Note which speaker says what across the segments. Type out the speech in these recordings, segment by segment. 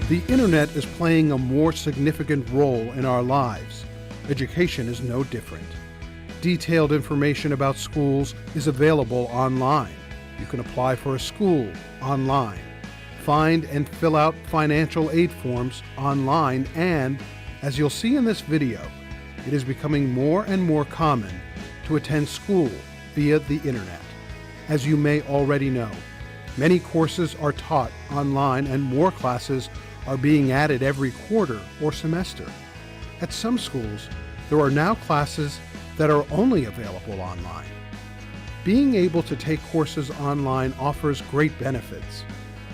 Speaker 1: The internet is playing a more significant role in our lives. Education is no different. Detailed information about schools is available online. You can apply for a school online, find and fill out financial aid forms online, and, as you'll see in this video, it is becoming more and more common to attend school via the internet. As you may already know, many courses are taught online and more classes are being added every quarter or semester. At some schools, there are now classes that are only available online. Being able to take courses online offers great benefits,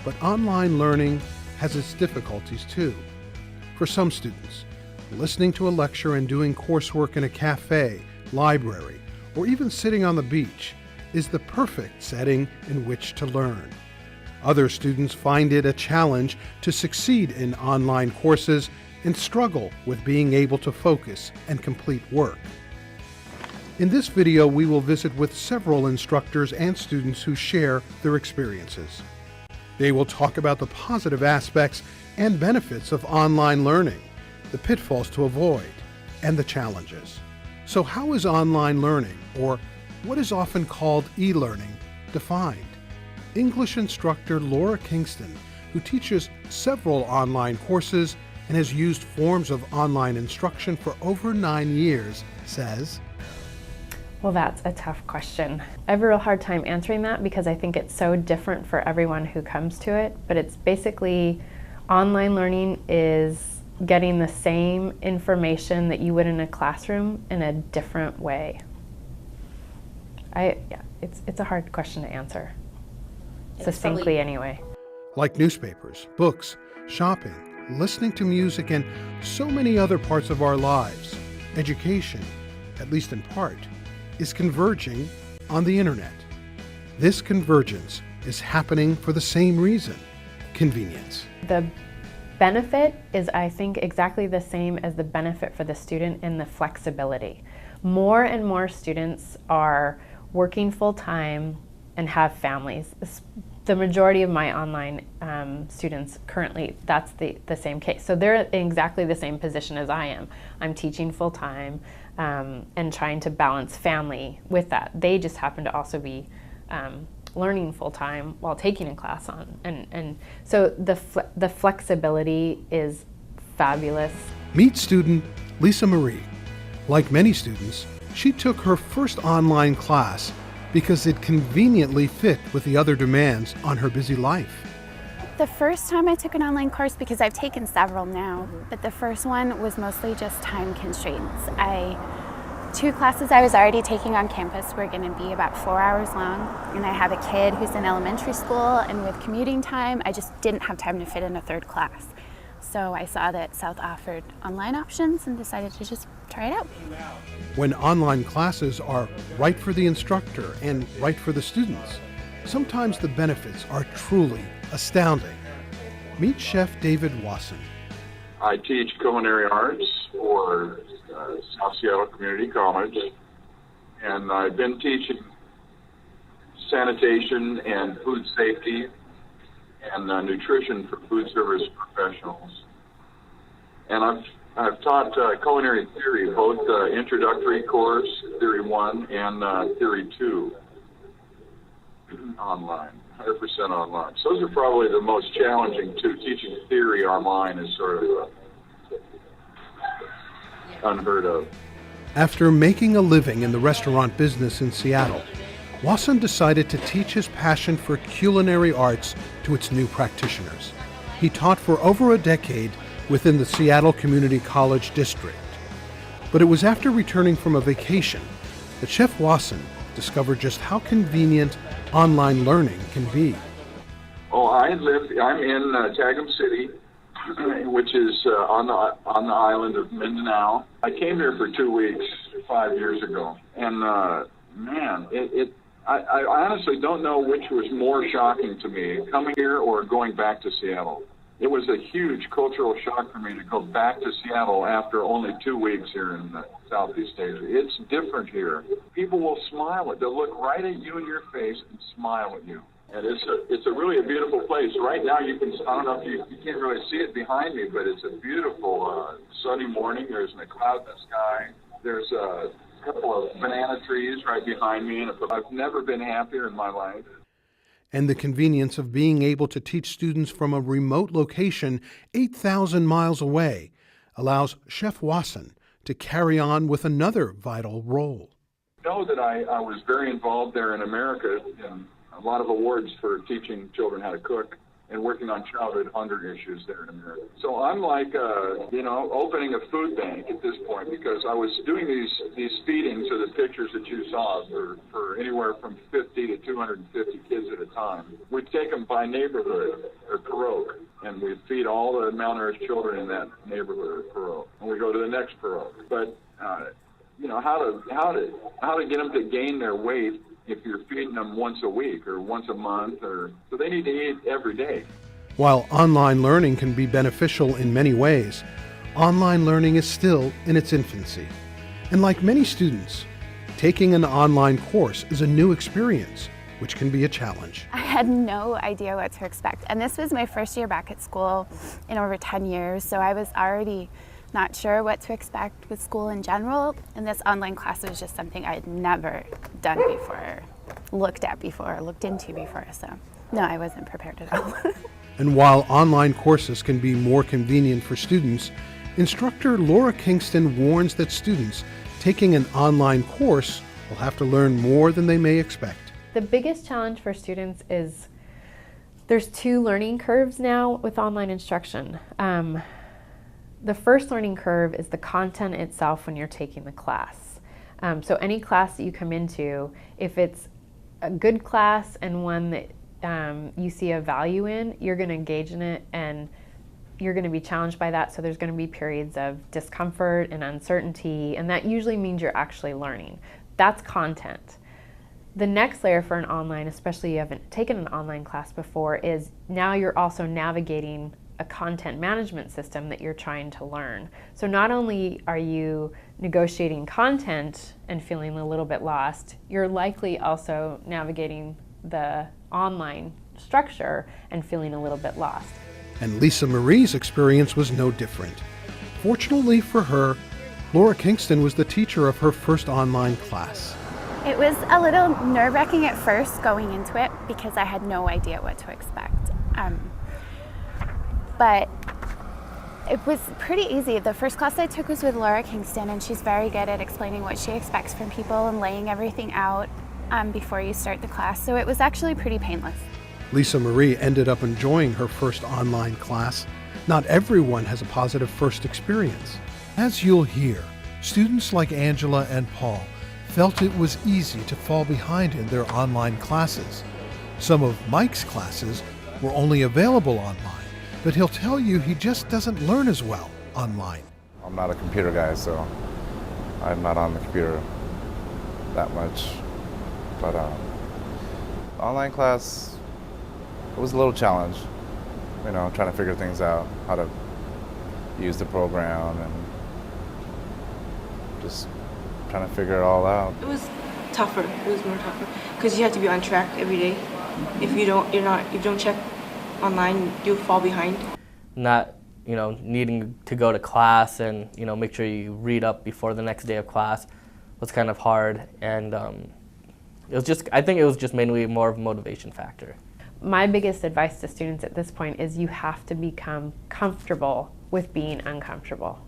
Speaker 1: but online learning has its difficulties too. For some students, listening to a lecture and doing coursework in a cafe, library, or even sitting on the beach is the perfect setting in which to learn. Other students find it a challenge to succeed in online courses and struggle with being able to focus and complete work. In this video, we will visit with several instructors and students who share their experiences. They will talk about the positive aspects and benefits of online learning, the pitfalls to avoid, and the challenges. So how is online learning, or what is often called e-learning, defined? English instructor Laura Kingston, who teaches several online courses and has used forms of online instruction for over 9 years, says,
Speaker 2: Well, that's a tough question. I have a real hard time answering that because I think it's so different for everyone who comes to it, but it's basically online learning is getting the same information that you would in a classroom in a different way. It's a hard question to answer. Succinctly anyway.
Speaker 1: Like newspapers, books, shopping, listening to music, and so many other parts of our lives, education, at least in part, is converging on the internet. This convergence is happening for the same reason: convenience.
Speaker 2: The benefit is, I think, exactly the same as the benefit for the student in the flexibility. More and more students are working full-time and have families. The majority of my online students currently, that's the same case. So they're in exactly the same position as I am. I'm teaching full-time and trying to balance family with that. They just happen to also be learning full-time while taking a class on. And so the flexibility is fabulous.
Speaker 1: Meet student Lisa Marie. Like many students, she took her first online class because it conveniently fit with the other demands on her busy life.
Speaker 3: The first time I took an online course, because I've taken several now, but the first one was mostly just time constraints. 2 classes I was already taking on campus were going to be about 4 hours long, and I have a kid who's in elementary school, and with commuting time, I just didn't have time to fit in a 3rd class. So I saw that South offered online options and decided to just try it out.
Speaker 1: When online classes are right for the instructor and right for the students, sometimes the benefits are truly astounding. Meet Chef David Wasson.
Speaker 4: I teach culinary arts for South Seattle Community College, and I've been teaching sanitation and food safety and nutrition for food service professionals. And I've taught culinary theory, both introductory course, Theory 1, and Theory 2, online, 100% online. So those are probably the most challenging too. Teaching theory online is sort of unheard of.
Speaker 1: After making a living in the restaurant business in Seattle, Wasson decided to teach his passion for culinary arts to its new practitioners. He taught for over a decade within the Seattle Community College district. But it was after returning from a vacation that Chef Wasson discovered just how convenient online learning can be.
Speaker 4: Oh, I'm in Tagum City, which is on the island of Mindanao. I came here for 2 weeks 5 years ago, and man, I honestly don't know which was more shocking to me, coming here or going back to Seattle. It was a huge cultural shock for me to go back to Seattle after only 2 weeks here in Southeast Asia. It's different here. People will smile at, they'll look right at you in your face and smile at you. And it's a really a beautiful place. Right now, I don't know if you can't really see it behind me, but it's a beautiful sunny morning. There's a cloud in the sky. There's a couple of banana trees right behind me, and I've never been happier in my life.
Speaker 1: And the convenience of being able to teach students from a remote location 8,000 miles away allows Chef Wasson to carry on with another vital role.
Speaker 4: I know that I was very involved there in America in a lot of awards for teaching children how to cook and working on childhood hunger issues there in America. So I'm like, opening a food bank at this point, because I was doing these feedings of the pictures that you saw for anywhere from 50 to 250 kids at a time. We'd take them by neighborhood or paroque, and we'd feed all the malnourished children in that neighborhood or paroque, and we go to the next paroque. But how to get them to gain their weight if you're feeding them once a week or once a month, so they need to eat every day.
Speaker 1: While online learning can be beneficial in many ways, online learning is still in its infancy. And like many students, taking an online course is a new experience, which can be a challenge.
Speaker 3: I had no idea what to expect. And this was my first year back at school in over 10 years, so I was already not sure what to expect with school in general, and this online class was just something I had never done before, looked into before, so no, I wasn't prepared at all.
Speaker 1: And while online courses can be more convenient for students, instructor Laura Kingston warns that students taking an online course will have to learn more than they may expect.
Speaker 2: The biggest challenge for students is there's 2 learning curves now with online instruction. The first learning curve is the content itself when you're taking the class. So any class that you come into, if it's a good class and one that you see a value in, you're going to engage in it and you're going to be challenged by that. So there's going to be periods of discomfort and uncertainty, and that usually means you're actually learning. That's content. The next layer for an online, especially you haven't taken an online class before, is now you're also navigating a content management system that you're trying to learn. So not only are you negotiating content and feeling a little bit lost, you're likely also navigating the online structure and feeling a little bit lost.
Speaker 1: And Lisa Marie's experience was no different. Fortunately for her, Laura Kingston was the teacher of her first online class.
Speaker 3: It was a little nerve-wracking at first going into it because I had no idea what to expect. But it was pretty easy. The first class I took was with Laura Kingston, and she's very good at explaining what she expects from people and laying everything out before you start the class. So it was actually pretty painless.
Speaker 1: Lisa Marie ended up enjoying her first online class. Not everyone has a positive first experience. As you'll hear, students like Angela and Paul felt it was easy to fall behind in their online classes. Some of Mike's classes were only available online, but he'll tell you he just doesn't learn as well online.
Speaker 5: I'm not a computer guy, so I'm not on the computer that much. But online class, it was a little challenge, trying to figure things out, how to use the program and just trying to figure it all out.
Speaker 6: It was tougher. It was more tougher because you have to be on track every day. If you don't check online, you fall behind.
Speaker 7: Not, needing to go to class and, make sure you read up before the next day of class was kind of hard. And I think it was just mainly more of a motivation factor.
Speaker 2: My biggest advice to students at this point is you have to become comfortable with being uncomfortable.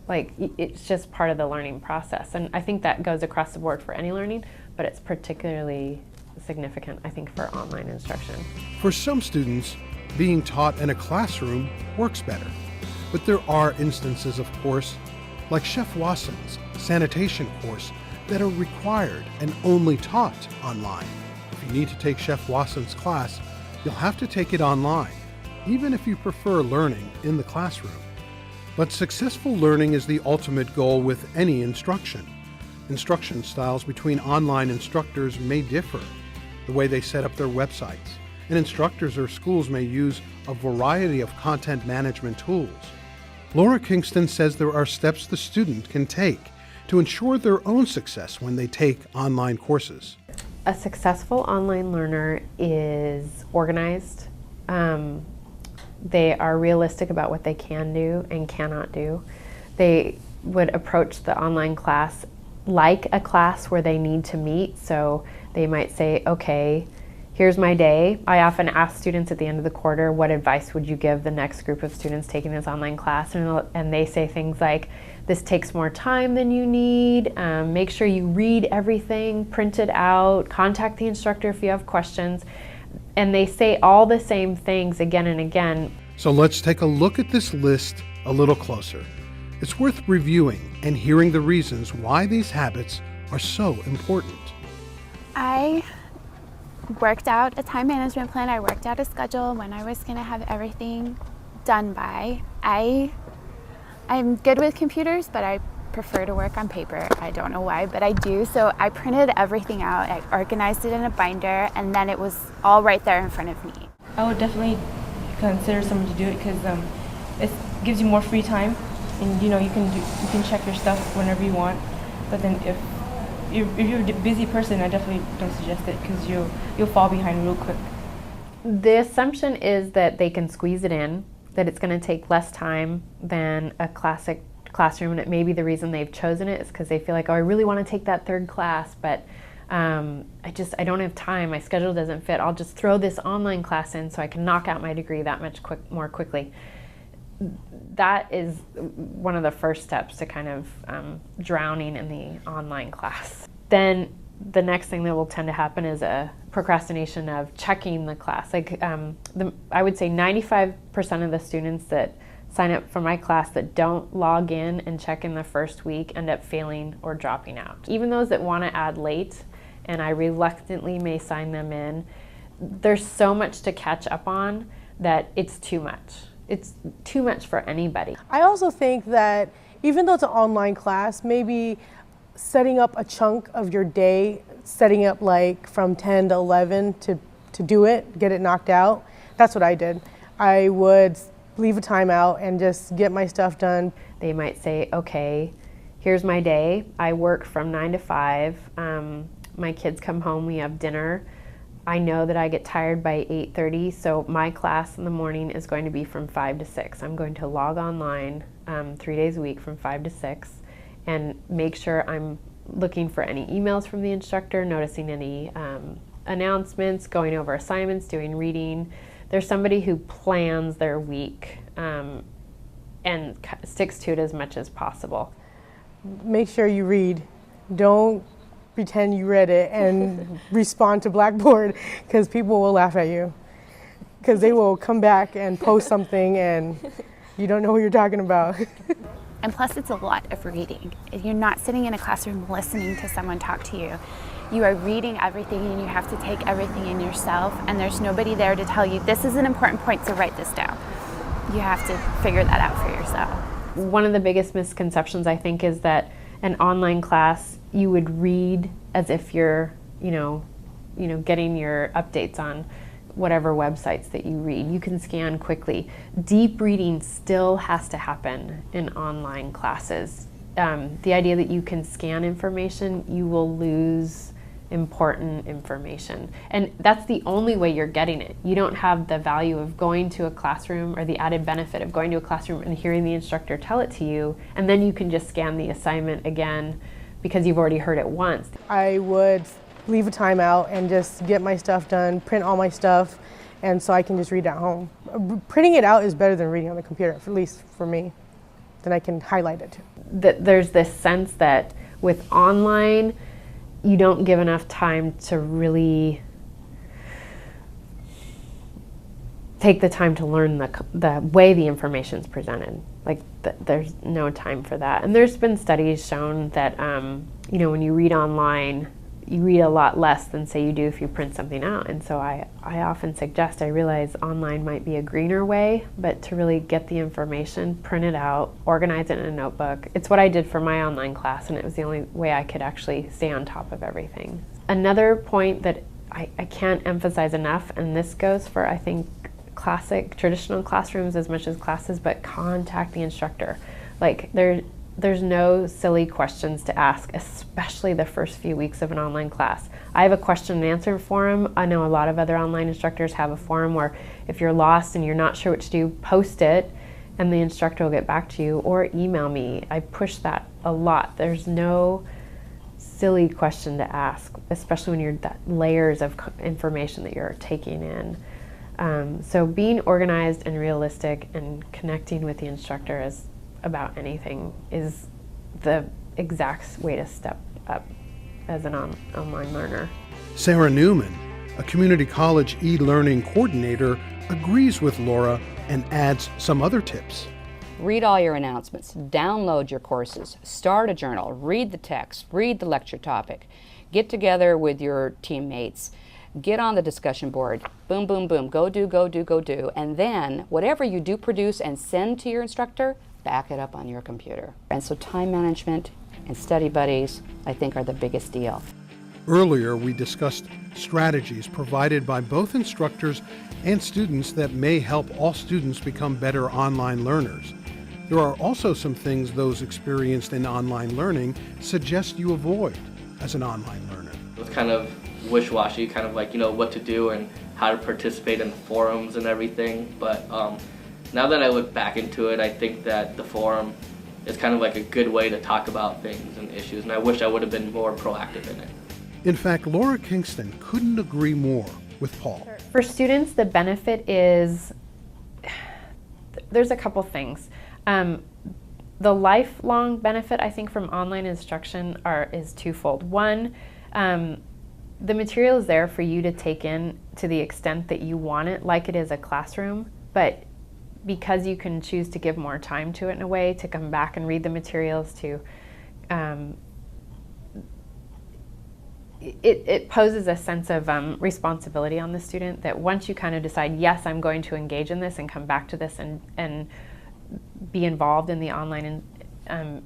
Speaker 2: Like, it's just part of the learning process. And I think that goes across the board for any learning, but it's particularly significant, I think, for online instruction.
Speaker 1: For some students, being taught in a classroom works better. But there are instances, of course, like Chef Wasson's sanitation course, that are required and only taught online. If you need to take Chef Wasson's class, you'll have to take it online, even if you prefer learning in the classroom. But successful learning is the ultimate goal with any instruction. Instruction styles between online instructors may differ, the way they set up their websites, and instructors or schools may use a variety of content management tools. Laura Kingston says there are steps the student can take to ensure their own success when they take online courses.
Speaker 2: A successful online learner is organized. They are realistic about what they can do and cannot do. They would approach the online class like a class where they need to meet. So they might say, okay, here's my day. I often ask students at the end of the quarter, what advice would you give the next group of students taking this online class? And they say things like, this takes more time than you need. Make sure you read everything, print it out, contact the instructor if you have questions. And they say all the same things again and again.
Speaker 1: So let's take a look at this list a little closer. It's worth reviewing and hearing the reasons why these habits are so important.
Speaker 3: I worked out a time management plan. I worked out a schedule when I was going to have everything done by. I'm good with computers, but I prefer to work on paper. I don't know why, but I do. So I printed everything out. I organized it in a binder, and then it was all right there in front of me.
Speaker 6: I would definitely consider someone to do it because it gives you more free time, and you can check your stuff whenever you want. But then if you're a busy person, I definitely don't suggest it because you'll fall behind real quick.
Speaker 2: The assumption is that they can squeeze it in, that it's going to take less time than a classic classroom, and it may be the reason they've chosen it is because they feel like, oh, I really want to take that third class, but I don't have time, my schedule doesn't fit, I'll just throw this online class in so I can knock out my degree that much more quickly. That is one of the first steps to kind of drowning in the online class. Then the next thing that will tend to happen is a procrastination of checking the class. I would say 95% of the students that sign up for my class that don't log in and check in the first week end up failing or dropping out. Even those that want to add late, and I reluctantly may sign them in, there's so much to catch up on that it's too much. It's too much for anybody.
Speaker 8: I also think that even though it's an online class, maybe setting up a chunk of your day, setting up like from 10 to 11 to do it, get it knocked out. That's what I did. I would leave a timeout and just get my stuff done.
Speaker 2: They might say, okay, here's my day. I work from 9 to 5. My kids come home, we have dinner. I know that I get tired by 8:30, so my class in the morning is going to be from 5 to 6. I'm going to log online 3 days a week from 5 to 6 and make sure I'm looking for any emails from the instructor, noticing any announcements, going over assignments, doing reading. There's somebody who plans their week and sticks to it as much as possible.
Speaker 8: Make sure you read. Don't pretend you read it and respond to Blackboard, because people will laugh at you. Because they will come back and post something and you don't know what you're talking about.
Speaker 3: And plus it's a lot of reading. You're not sitting in a classroom listening to someone talk to you. You are reading everything and you have to take everything in yourself, and there's nobody there to tell you, this is an important point, so write this down. You have to figure that out for yourself.
Speaker 2: One of the biggest misconceptions, I think, is that an online class, you would read as if you're, getting your updates on whatever websites that you read. You can scan quickly. Deep reading still has to happen in online classes. The idea that you can scan information, you will lose important information. And that's the only way you're getting it. You don't have the value of going to a classroom or the added benefit of going to a classroom and hearing the instructor tell it to you, and then you can just scan the assignment again because you've already heard it once.
Speaker 8: I would leave a timeout and just get my stuff done, print all my stuff, and so I can just read at home. Printing it out is better than reading on the computer, at least for me. Then I can highlight it too.
Speaker 2: There's this sense that with online, you don't give enough time to really take the time to learn the way the information is presented. There's no time for that. And there's been studies shown that when you read online, you read a lot less than say you do if you print something out. And so I often suggest, I realize online might be a greener way, but to really get the information, print it out, organize it in a notebook. It's what I did for my online class, and it was the only way I could actually stay on top of everything. Another point that I can't emphasize enough, and this goes for, I think, classic traditional classrooms as much as classes, but contact the instructor. Like, there's no silly questions to ask, especially the first few weeks of an online class. I have a question and answer forum. I know a lot of other online instructors have a forum where if you're lost and you're not sure what to do, post it and the instructor will get back to you, or email me. I push that a lot. There's no silly question to ask, especially when you're that layers of information that you're taking in. So being organized and realistic and connecting with the instructor is about anything is the exact way to step up as an online learner.
Speaker 1: Sarah Newman, a community college e-learning coordinator, agrees with Laura and adds some other tips.
Speaker 9: Read all your announcements, download your courses, start a journal, read the text, read the lecture topic, get together with your teammates, get on the discussion board, boom, boom, boom, go do, go do, go do, and then whatever you do produce and send to your instructor, back it up on your computer. And so time management and study buddies, I think, are the biggest deal.
Speaker 1: Earlier, we discussed strategies provided by both instructors and students that may help all students become better online learners. There are also some things those experienced in online learning suggest you avoid as an online learner.
Speaker 7: It was kind of wish-washy, kind of like, what to do and how to participate in forums and everything. But now that I look back into it, I think that the forum is kind of like a good way to talk about things and issues, and I wish I would have been more proactive in it.
Speaker 1: In fact, Laura Kingston couldn't agree more with Paul.
Speaker 2: For students, the benefit is, there's a couple things. The lifelong benefit, I think, from online instruction is twofold. One, the material is there for you to take in to the extent that you want it, like it is a classroom, but because you can choose to give more time to it in a way, to come back and read the materials, to it poses a sense of responsibility on the student that once you kind of decide, yes, I'm going to engage in this and come back to this and be involved in the online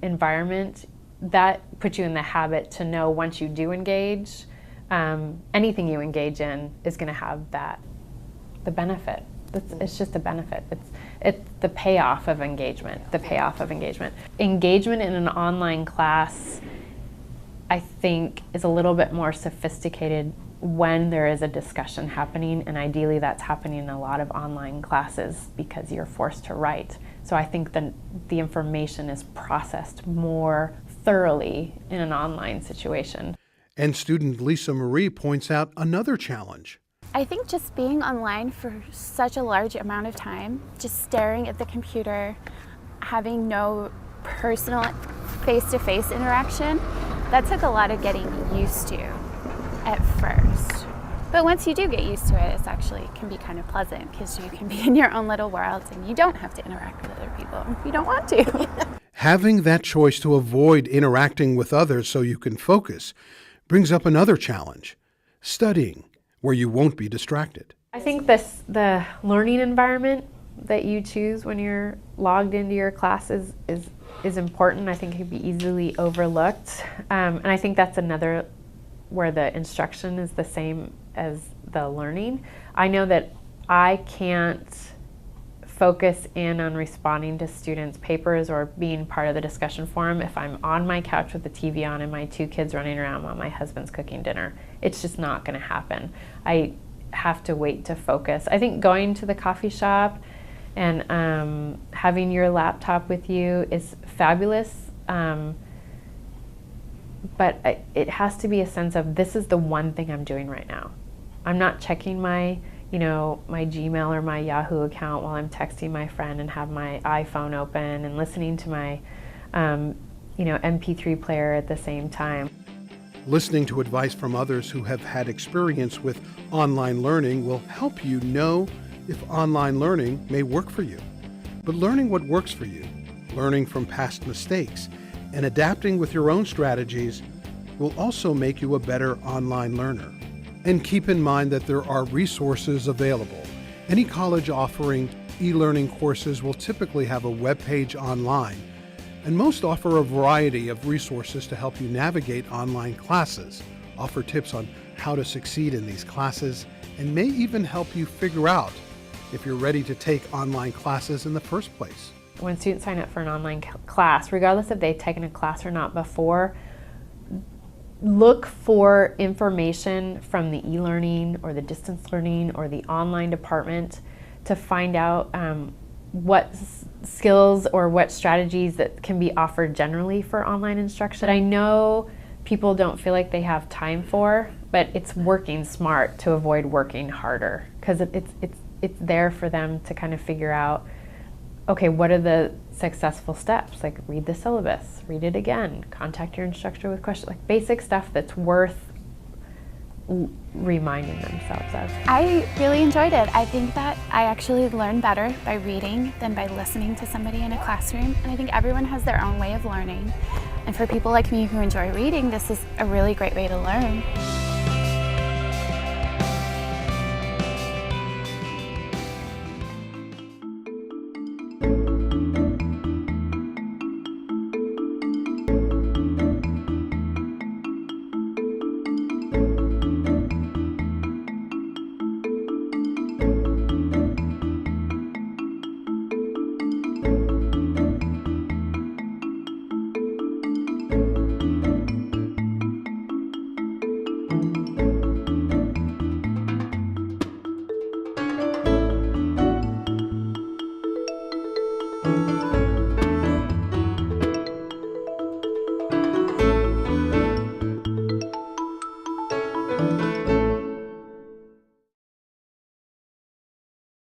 Speaker 2: environment, that puts you in the habit to know once you do engage, anything you engage in is going to have the benefit. It's just a benefit. It's the payoff of engagement, Engagement in an online class, I think, is a little bit more sophisticated when there is a discussion happening, and ideally that's happening in a lot of online classes because you're forced to write. So I think the information is processed more thoroughly in an online situation.
Speaker 1: And student Lisa Marie points out another challenge.
Speaker 3: I think just being online for such a large amount of time, just staring at the computer, having no personal face-to-face interaction, that took a lot of getting used to at first. But once you do get used to it, can be kind of pleasant because you can be in your own little world and you don't have to interact with other people if you don't want to.
Speaker 1: Having that choice to avoid interacting with others so you can focus brings up another challenge: studying where you won't be distracted.
Speaker 2: I think the learning environment that you choose when you're logged into your class is important. I think it can be easily overlooked. And I think that's another where the instruction is the same as the learning. I know that I can't focus in on responding to students' papers or being part of the discussion forum if I'm on my couch with the TV on and my 2 kids running around while my husband's cooking dinner. It's just not going to happen. I have to wait to focus. I think going to the coffee shop and having your laptop with you is fabulous, but it has to be a sense of, this is the one thing I'm doing right now. I'm not checking my Gmail or my Yahoo account while I'm texting my friend and have my iPhone open and listening to my MP3 player at the same time.
Speaker 1: Listening to advice from others who have had experience with online learning will help you know if online learning may work for you. But learning what works for you, learning from past mistakes, and adapting with your own strategies will also make you a better online learner. And keep in mind that there are resources available. Any college offering e-learning courses will typically have a web page online, and most offer a variety of resources to help you navigate online classes, offer tips on how to succeed in these classes, and may even help you figure out if you're ready to take online classes in the first place.
Speaker 2: When students sign up for an online class, regardless if they've taken a class or not before, look for information from the e-learning or the distance learning or the online department to find out what skills or what strategies that can be offered generally for online instruction. I know people don't feel like they have time for, but it's working smart to avoid working harder, because it's there for them to kind of figure out, okay, what are the successful steps? Like, read the syllabus, read it again, contact your instructor with questions, like basic stuff that's worth reminding themselves of.
Speaker 3: I really enjoyed it. I think that I actually learn better by reading than by listening to somebody in a classroom. And I think everyone has their own way of learning. And for people like me who enjoy reading, this is a really great way to learn.